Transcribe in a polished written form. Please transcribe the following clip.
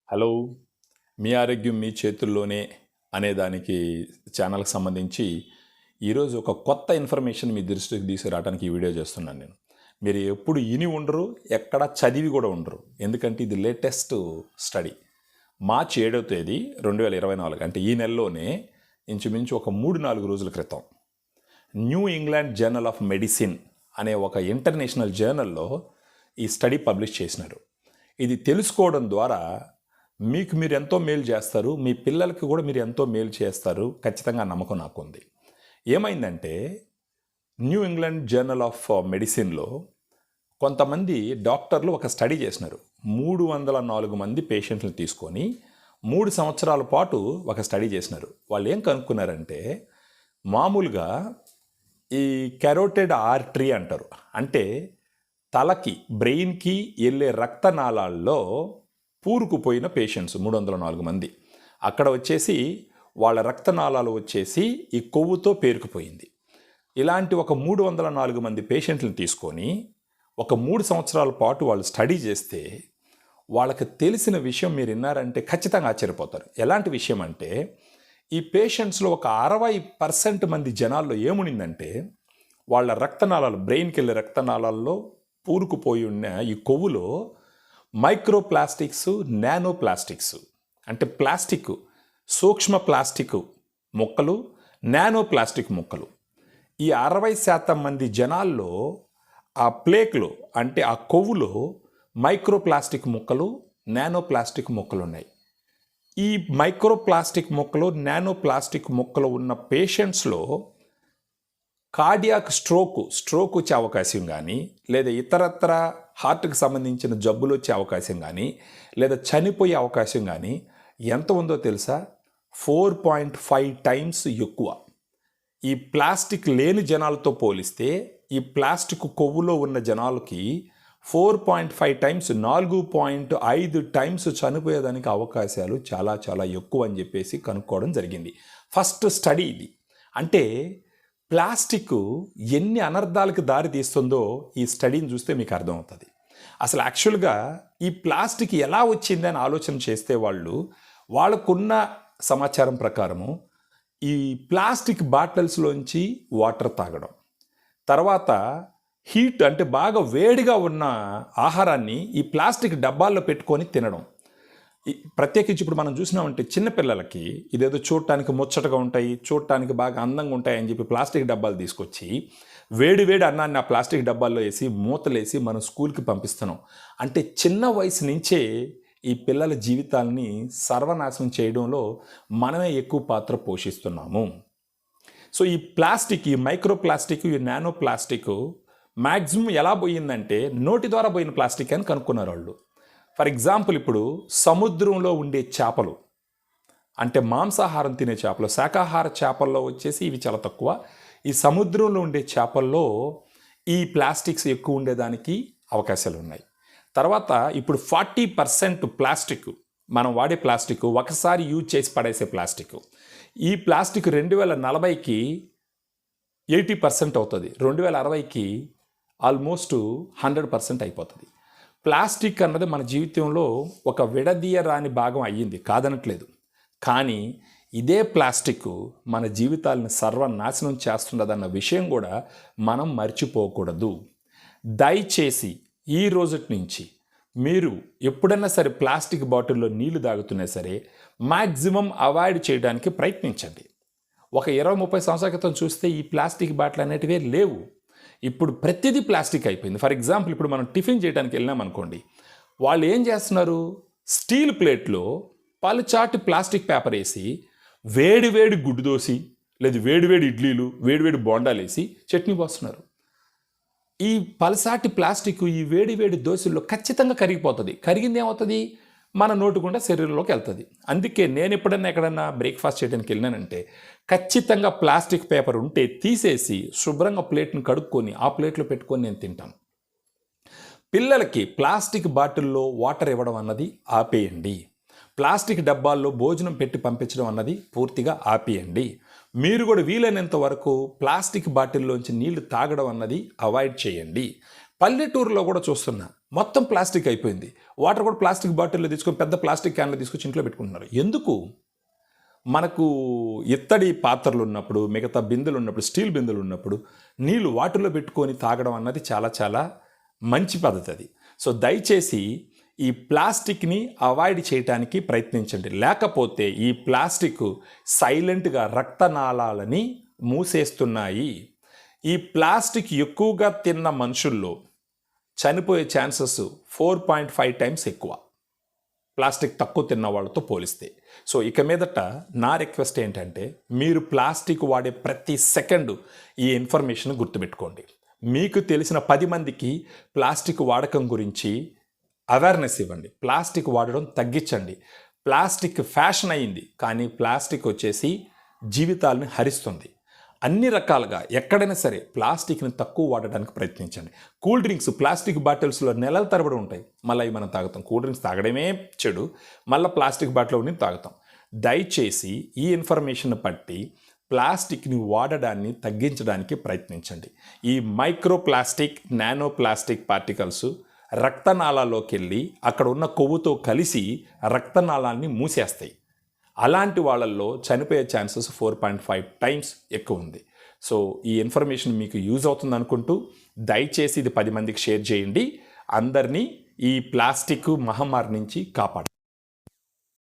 Hello! మీ ఆరోగ్యం మీ చేతుల్లోనే అనేదానికి ఛానల్‌కి సంబంధించి ఈరోజు ఒక కొత్త ఇన్ఫర్మేషన్ మీ దృష్టికి తీసుకురావడానికి ఈ వీడియో చేస్తున్నాను నేను. మీరు ఎప్పుడు ఇని ఉండరు, ఎక్కడ చదివి కూడా ఉండరు. ఎందుకంటే ఇది లేటెస్ట్ స్టడీ. మార్చి 7వ తేదీ 2024 అంటే ఈ నెలలోనే ఇంచుమించు ఒక 3-4 రోజుల క్రితం new England journal of medicine అనే ఒక ఇంటర్నేషనల్ జర్నల్లో ఈ స్టడీ పబ్లిష్ చేసినారు. ఇది తెలుసుకోవడం ద్వారా మీకు మీరు ఎంతో మేలు చేస్తారు, మీ పిల్లలకి కూడా మీరు ఎంతో మేలు చేస్తారు, ఖచ్చితంగా నమ్మకం నాకు ఉంది. ఏమైందంటే న్యూ ఇంగ్లాండ్ జర్నల్ ఆఫ్ మెడిసిన్లో కొంతమంది డాక్టర్లు ఒక స్టడీ చేసినారు. 304 మంది పేషెంట్లను తీసుకొని 3 సంవత్సరాల పాటు ఒక స్టడీ చేసినారు. వాళ్ళు ఏం కనుక్కున్నారంటే మామూలుగా ఈ కెరోటెడ్ ఆర్టరీ అంటారు, అంటే తలకి బ్రెయిన్కి వెళ్ళే రక్తనాళాల్లో పూరుకుపోయిన పేషెంట్స్ 304 మంది. అక్కడ వచ్చేసి వాళ్ళ రక్తనాళాలు వచ్చేసి ఈ కొవ్వుతో పేరుకుపోయింది. ఇలాంటి ఒక 304 మంది పేషెంట్లను తీసుకొని ఒక 3 సంవత్సరాల పాటు వాళ్ళు స్టడీ చేస్తే వాళ్ళకి తెలిసిన విషయం మీరు విన్నారంటే ఖచ్చితంగా ఆశ్చర్యపోతారు. ఎలాంటి విషయం అంటే ఈ పేషెంట్స్లో ఒక 60% మంది జనాల్లో ఏమునిందంటే వాళ్ళ రక్తనాళాలు, బ్రెయిన్కి వెళ్ళే రక్తనాళాల్లో పూరుకుపోయి ఉన్న ఈ కొవ్వులో మైక్రోప్లాస్టిక్స్, నానో ప్లాస్టిక్స్ అంటే ప్లాస్టిక్, సూక్ష్మ ప్లాస్టిక్ ముక్కలు, నానో ప్లాస్టిక్ ముక్కలు. ఈ 60% మంది జనాల్లో ఆ ప్లేక్లో అంటే ఆ కొవ్వులో మైక్రోప్లాస్టిక్ ముక్కలు, నానో ప్లాస్టిక్ ముక్కలు ఉన్నాయి. ఈ మైక్రోప్లాస్టిక్ ముక్కలు, నానో ప్లాస్టిక్ ముక్కలు ఉన్న పేషెంట్స్లో కార్డియాక్ స్ట్రోక్ వచ్చే అవకాశం కానీ, లేదా ఇతరత్ర హార్ట్కి సంబంధించిన జబ్బులు వచ్చే అవకాశం కానీ, లేదా చనిపోయే అవకాశం కానీ ఎంత ఉందో తెలుసా? 4.5 టైమ్స్ ఎక్కువ. ఈ ప్లాస్టిక్ లేని జనాలతో పోలిస్తే ఈ ప్లాస్టిక్ కొవ్వులో ఉన్న జనాలకి 4.5 టైమ్స్, 4.5 టైమ్స్ చనిపోయేదానికి అవకాశాలు చాలా చాలా ఎక్కువ అని చెప్పేసి కనుక్కోవడం జరిగింది. ఫస్ట్ స్టడీ ఇది. అంటే ప్లాస్టిక్ ఎన్ని అనర్థాలకు దారి తీస్తుందో ఈ స్టడీని చూస్తే మీకు అర్థమవుతుంది. అసలు యాక్చువల్గా ఈ ప్లాస్టిక్ ఎలా వచ్చింది అని ఆలోచన చేస్తే వాళ్ళకున్న సమాచారం ప్రకారము ఈ ప్లాస్టిక్ బాటిల్స్లోంచి వాటర్ తాగడం, తర్వాత హీట్ అంటే బాగా వేడిగా ఉన్న ఆహారాన్ని ఈ ప్లాస్టిక్ డబ్బాల్లో పెట్టుకొని తినడం. ప్రత్యేకించి ఇప్పుడు మనం చూసినామంటే చిన్నపిల్లలకి ఇదేదో చూడటానికి ముచ్చటగా ఉంటాయి, చూడటానికి బాగా అందంగా ఉంటాయి అని చెప్పి ప్లాస్టిక్ డబ్బాలు తీసుకొచ్చి వేడి అన్నాన్ని ఆ ప్లాస్టిక్ డబ్బాల్లో వేసి మూతలేసి మనం స్కూల్కి పంపిస్తున్నాం. అంటే చిన్న వయసు నుంచే ఈ పిల్లల జీవితాలని సర్వనాశనం చేయడంలో మనమే ఎక్కువ పాత్ర పోషిస్తున్నాము. సో ఈ ప్లాస్టిక్, ఈ మైక్రోప్లాస్టిక్, ఈ నానో ప్లాస్టిక్ మ్యాక్సిమం ఎలా పోయిందంటే నోటి ద్వారా పోయిన ప్లాస్టిక్ అని కనుక్కున్నారు వాళ్ళు. ఫర్ ఎగ్జాంపుల్ ఇప్పుడు సముద్రంలో ఉండే చేపలు, అంటే మాంసాహారం తినే చేపలు, శాకాహార చేపల్లో వచ్చేసి ఇవి చాలా తక్కువ. ఈ సముద్రంలో ఉండే చేపల్లో ఈ ప్లాస్టిక్స్ ఎక్కువ ఉండేదానికి అవకాశాలు ఉన్నాయి. తర్వాత ఇప్పుడు 40% ప్లాస్టిక్, మనం వాడే ప్లాస్టిక్ ఒకసారి యూజ్ చేసి పడేసే ప్లాస్టిక్. ఈ ప్లాస్టిక్ 2040కి 80% అవుతుంది, 2060కి ఆల్మోస్ట్ 100% అయిపోతుంది. ప్లాస్టిక్ అన్నది మన జీవితంలో ఒక విడదీయరాని భాగం అయ్యింది, కాదనట్లేదు. కానీ ఇదే ప్లాస్టిక్ మన జీవితాలను సర్వనాశనం చేస్తున్నదన్న విషయం కూడా మనం మర్చిపోకూడదు. దయచేసి ఈ రోజుటి నుంచి మీరు ఎప్పుడైనా సరే ప్లాస్టిక్ బాటిల్లో నీళ్లు తాగుతున్నా సరే మ్యాక్సిమం అవాయిడ్ చేయడానికి ప్రయత్నించండి. ఒక 20-30 సంవత్సరాల క్రితం చూస్తే ఈ ప్లాస్టిక్ బాటిల్ అనేటివే లేవు. ఇప్పుడు ప్రతిదీ ప్లాస్టిక్ అయిపోయింది. ఫర్ ఎగ్జాంపుల్ ఇప్పుడు మనం టిఫిన్ చేయడానికి వెళ్ళినామనుకోండి, వాళ్ళు ఏం చేస్తున్నారు? స్టీల్ ప్లేట్లో పలుచాటి ప్లాస్టిక్ పేపర్ వేసి వేడి గుడ్డు దోసి, లేదా వేడి ఇడ్లీలు, వేడి బోండాలు వేసి చట్నీ పోస్తున్నారు. ఈ పలసాటి ప్లాస్టిక్ ఈ వేడి దోశల్లో ఖచ్చితంగా కరిగిపోతుంది. కరిగింది ఏమవుతుంది? మన నోటి గుండా శరీరంలోకి వెళ్తుంది. అందుకే నేను ఎక్కడన్నా బ్రేక్ఫాస్ట్ చేయడానికి వెళ్ళినానంటే ఖచ్చితంగా ప్లాస్టిక్ పేపర్ ఉంటే తీసేసి శుభ్రంగా ప్లేట్ని కడుక్కొని ఆ ప్లేట్లో పెట్టుకొని నేను తింటాను. పిల్లలకి ప్లాస్టిక్ బాటిల్లో వాటర్ ఇవ్వడం అన్నది ఆపేయండి. ప్లాస్టిక్ డబ్బాల్లో భోజనం పెట్టి పంపించడం అన్నది పూర్తిగా ఆపేయండి. మీరు కూడా వీలైనంత వరకు ప్లాస్టిక్ బాటిల్లోంచి నీళ్లు తాగడం అన్నది అవాయిడ్ చేయండి. పల్లెటూరులో కూడా చూస్తున్నా, మొత్తం ప్లాస్టిక్ అయిపోయింది. వాటర్ కూడా ప్లాస్టిక్ బాటిల్లో తీసుకొని పెద్ద ప్లాస్టిక్ క్యాన్లు తీసుకొచ్చి ఇంట్లో పెట్టుకుంటున్నారు. ఎందుకు? మనకు ఇత్తడి పాత్రలు ఉన్నప్పుడు, మిగతా బిందెలు ఉన్నప్పుడు, స్టీల్ బిందెలు ఉన్నప్పుడు నీళ్లు వాటిలో పెట్టుకొని తాగడం అన్నది చాలా చాలా మంచి పద్ధతి అది. సో దయచేసి ఈ ప్లాస్టిక్ని అవాయిడ్ చేయడానికి ప్రయత్నించండి. లేకపోతే ఈ ప్లాస్టిక్ సైలెంట్గా రక్తనాళాలని మూసేస్తున్నాయి. ఈ ప్లాస్టిక్ ఎక్కువగా తిన్న మనుషుల్లో చనిపోయే ఛాన్సెస్ 4.5 టైమ్స్ ఎక్కువ ప్లాస్టిక్ తక్కువ తిన్న వాళ్ళతో పోలిస్తే. సో ఇక మీదట నా రిక్వెస్ట్ ఏంటంటే, మీరు ప్లాస్టిక్ వాడే ప్రతి సెకండు ఈ ఇన్ఫర్మేషన్ గుర్తుపెట్టుకోండి. మీకు తెలిసిన 10 మందికి ప్లాస్టిక్ వాడకం గురించి అవేర్నెస్ ఇవ్వండి. ప్లాస్టిక్ వాడడం తగ్గించండి. ప్లాస్టిక్ ఫ్యాషన్ అయింది, కానీ ప్లాస్టిక్ వచ్చేసి జీవితాలను హరిస్తుంది. అన్ని రకాలుగా ఎక్కడైనా సరే ప్లాస్టిక్ని తక్కువ వాడడానికి ప్రయత్నించండి. కూల్ డ్రింక్స్ ప్లాస్టిక్ బాటిల్స్లో నెలల తరబడి ఉంటాయి, మళ్ళీ అవి మనం తాగుతాం. కూల్ డ్రింక్స్ తాగడమే చెడు, మళ్ళీ ప్లాస్టిక్ బాటిల్లో తాగుతాం. దయచేసి ఈ ఇన్ఫర్మేషన్ బట్టి ప్లాస్టిక్ని వాడడాన్ని తగ్గించడానికి ప్రయత్నించండి. ఈ micro plastic, nano plastic particles రక్తనాళాల్లోకి వెళ్ళి అక్కడ ఉన్న కొవ్వుతో కలిసి రక్తనాళాన్ని మూసేస్తాయి. అలాంటి వాళ్ళల్లో చనిపోయే ఛాన్సెస్ 4.5 టైమ్స్ ఎక్కువ ఉంది. సో ఈ ఇన్ఫర్మేషన్ మీకు యూజ్ అవుతుంది అనుకుంటూ దయచేసి ఇది 10 మందికి షేర్ చేయండి. అందరినీ ఈ ప్లాస్టిక్ మహమ్మారి నుంచి కాపాడండి.